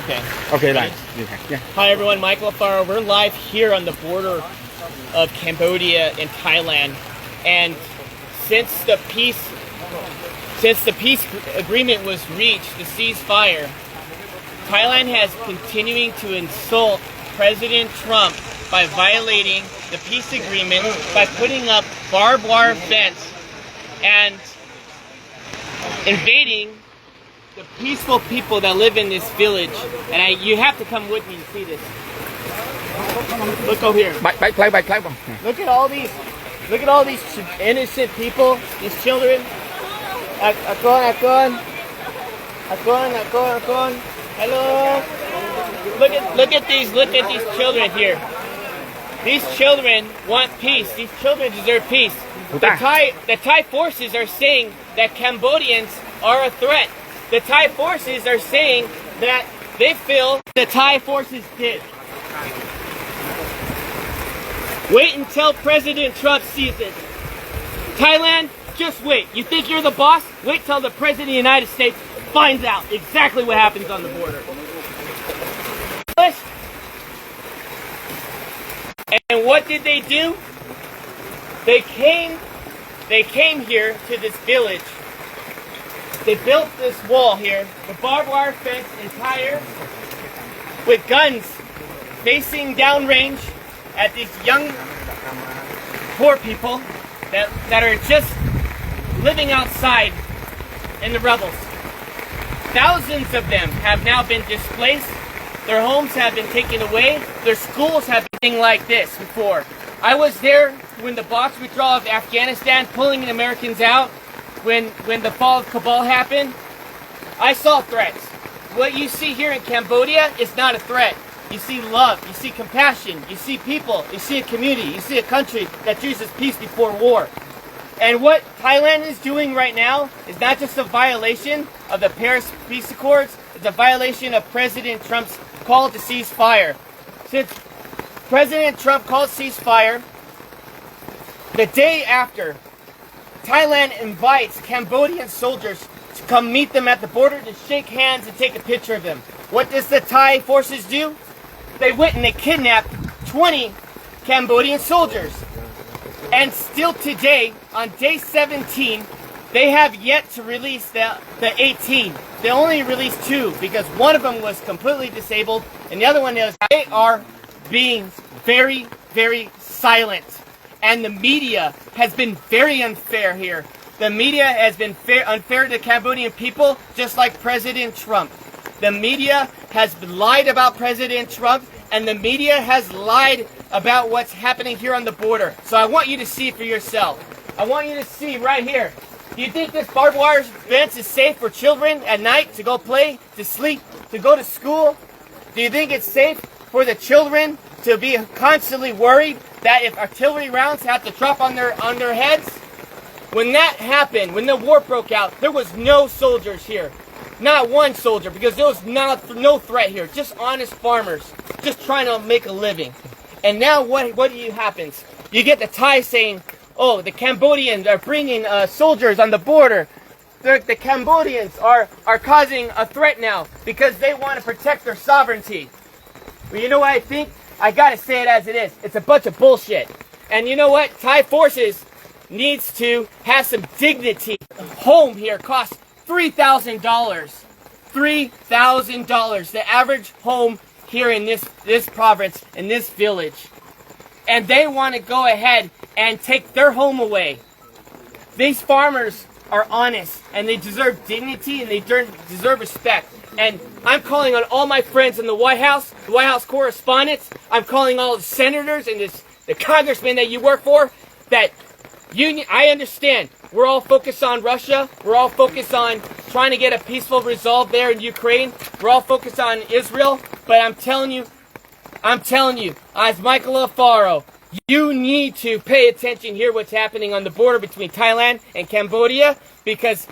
Okay. Okay, right. Yeah. Hi everyone, Michael Alfaro. We're live here on the border of Cambodia and Thailand, and since the peace agreement was reached, the ceasefire, Thailand has continuing to insult President Trump by violating the peace agreement by putting up barbed wire fence and invading the peaceful people that live in this village. And you have to come with me to see this. Look over here. Look at all these innocent people, these children. Akon. Hello. Look at these children here. These children want peace. These children deserve peace. The Thai forces are saying that Cambodians are a threat. The Thai forces are saying that they feel the Thai forces did. Wait until President Trump sees it. Thailand, just wait. You think you're the boss? Wait till the President of the United States finds out exactly what happens on the border. And what did they do? They came here to this village. They built this wall here, the barbed wire fence entire, with guns facing downrange at these young, poor people that are just living outside in the rubbles. Thousands of them have now been displaced. Their homes have been taken away. Their schools have been like this before. I was there when the box withdrawal of Afghanistan, pulling the Americans out. When the fall of Kabul happened, I saw threats. What you see here in Cambodia is not a threat. You see love, you see compassion, you see people, you see a community, you see a country that chooses peace before war. And what Thailand is doing right now is not just a violation of the Paris Peace Accords, it's a violation of President Trump's call to cease fire. Since President Trump called ceasefire, the day after, Thailand invites Cambodian soldiers to come meet them at the border to shake hands and take a picture of them. What does the Thai forces do? They went and they kidnapped 20 Cambodian soldiers. And still today, on day 17, they have yet to release the 18. They only released 2 because one of them was completely disabled and the other one is. They are being very, very silent. And the media has been very unfair here. The media has been unfair to the Cambodian people, just like President Trump. The media has lied about President Trump, and the media has lied about what's happening here on the border. So I want you to see for yourself. I want you to see right here. Do you think this barbed wire fence is safe for children at night to go play, to sleep, to go to school? Do you think it's safe for the children to be constantly worried that if artillery rounds have to drop on their heads? When that happened, when the war broke out, there was no soldiers here. Not one soldier, because there was no threat here. Just honest farmers, just trying to make a living. And now what happens? You get the Thai saying, oh, the Cambodians are bringing soldiers on the border. The Cambodians are causing a threat now because they want to protect their sovereignty. But you know what I think? I gotta say it as it is. It's a bunch of bullshit. And you know what? Thai forces needs to have some dignity. Home here costs $3,000. $3,000. The average home here in this province, in this village. And they want to go ahead and take their home away. These farmers are honest, and they deserve dignity, and they deserve respect. And I'm calling on all my friends in the White House correspondents. I'm calling all the senators and the congressmen that you work for. That I understand. We're all focused on Russia. We're all focused on trying to get a peaceful resolve there in Ukraine. We're all focused on Israel. But I'm telling you, as Michael Alfaro, you need to pay attention here what's happening on the border between Thailand and Cambodia, because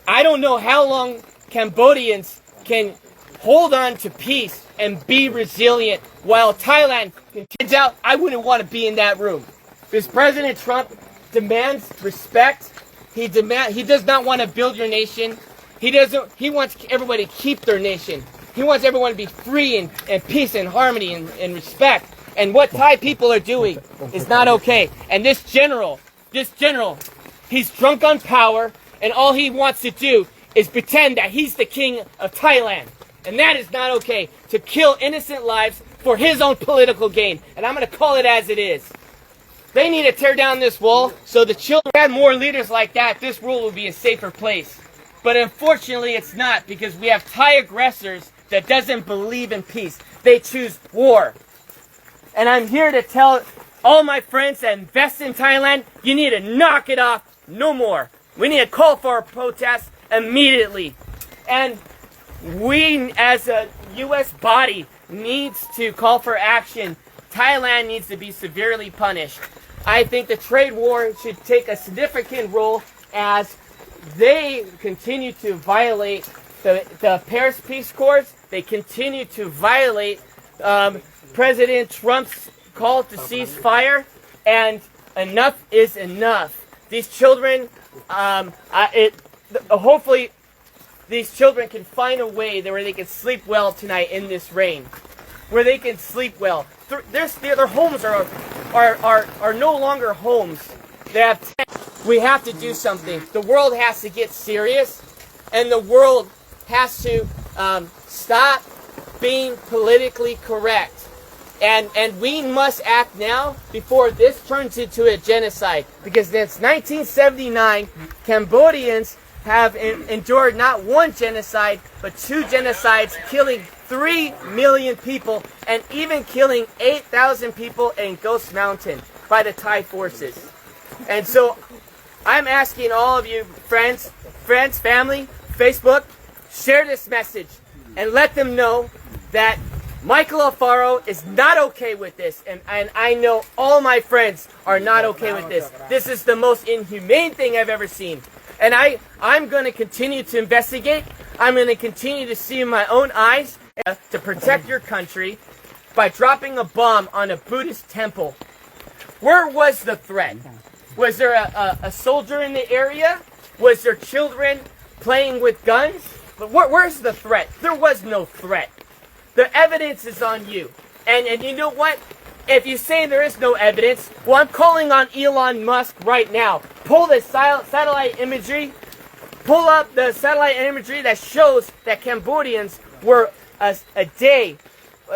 I don't know how long Cambodians can hold on to peace and be resilient while Thailand continues out. I wouldn't want to be in that room. Because President Trump demands respect. He does not want to build your nation. He wants everybody to keep their nation. He wants everyone to be free and peace and harmony and respect. And what Thai people are doing is not okay. And this general, he's drunk on power, and all he wants to do is pretend that he's the king of Thailand. And that is not okay, to kill innocent lives for his own political gain. And I'm going to call it as it is. They need to tear down this wall so the children had more leaders like that. This world will be a safer place. But unfortunately, it's not, because we have Thai aggressors that doesn't believe in peace. They choose war. And I'm here to tell all my friends that invest in Thailand, you need to knock it off no more. We need to call for a protest immediately. And we, as a U.S. body, needs to call for action. Thailand needs to be severely punished. I think the trade war should take a significant role as they continue to violate the Paris Peace Accords. They continue to violate President Trump's call to cease fire, and enough is enough. These children, hopefully, these children can find a way where they can sleep well tonight in this rain, where they can sleep well. Their homes are no longer homes. They have. We have to do something. The world has to get serious, and the world has to stop being politically correct. And we must act now before this turns into a genocide. Because since 1979, Cambodians have endured not one genocide, but 2 genocides, killing 3 million people, and even killing 8,000 people in Ghost Mountain by the Thai forces. And so I'm asking all of you, friends, family, Facebook, share this message and let them know that Michael Alfaro is not okay with this, and I know all my friends are not okay with this. This is the most inhumane thing I've ever seen. And I'm going to continue to investigate. I'm going to continue to see in my own eyes to protect your country by dropping a bomb on a Buddhist temple. Where was the threat? Was there a soldier in the area? Was there children playing with guns? But where's the threat? There was no threat. The evidence is on you. And you know what? If you say there is no evidence, well, I'm calling on Elon Musk right now. Pull the satellite imagery. Pull up the satellite imagery that shows that Cambodians were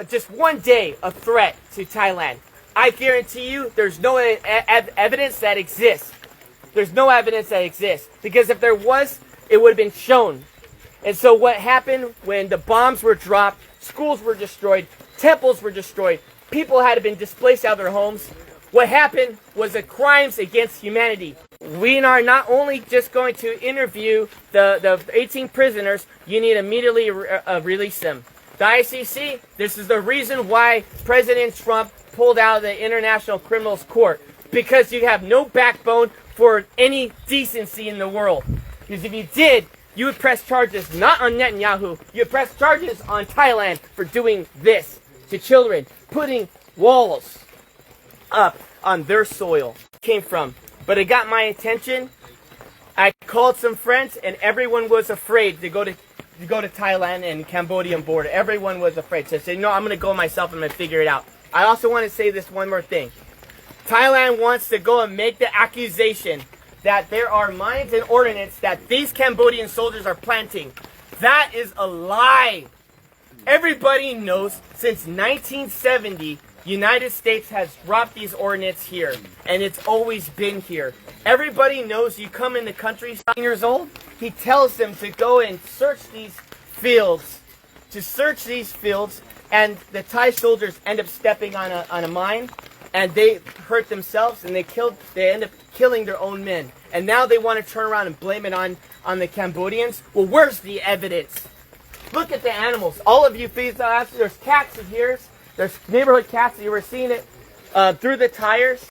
just one day, a threat to Thailand. I guarantee you there's no evidence that exists. There's no evidence that exists. Because if there was, it would have been shown. And so what happened when the bombs were dropped, schools were destroyed, temples were destroyed, people had been displaced out of their homes. What happened was the crimes against humanity. We are not only just going to interview the 18 prisoners, you need to immediately release them. The ICC, this is the reason why President Trump pulled out of the International Criminals Court. Because you have no backbone for any decency in the world. Because if you did, you would press charges not on Netanyahu, you would press charges on Thailand for doing this to children, putting walls up on their soil. Came from. But it got my attention. I called some friends, and everyone was afraid to go to Thailand and Cambodian border. Everyone was afraid. So I said, no, I'm going to go myself. I'm going to figure it out. I also want to say this one more thing. Thailand wants to go and make the accusation that there are mines and ordnance that these Cambodian soldiers are planting. That is a lie. Everybody knows since 1970, United States has dropped these ordnance here, and it's always been here. Everybody knows you come in the country 7 years old, he tells them to go and search these fields, and the Thai soldiers end up stepping on a mine, and they hurt themselves, and they end up killing their own men. And now they want to turn around and blame it on the Cambodians. Well, where's the evidence? Look at the animals. All of you there's cats in here. There's neighborhood cats. You were seeing it through the tires.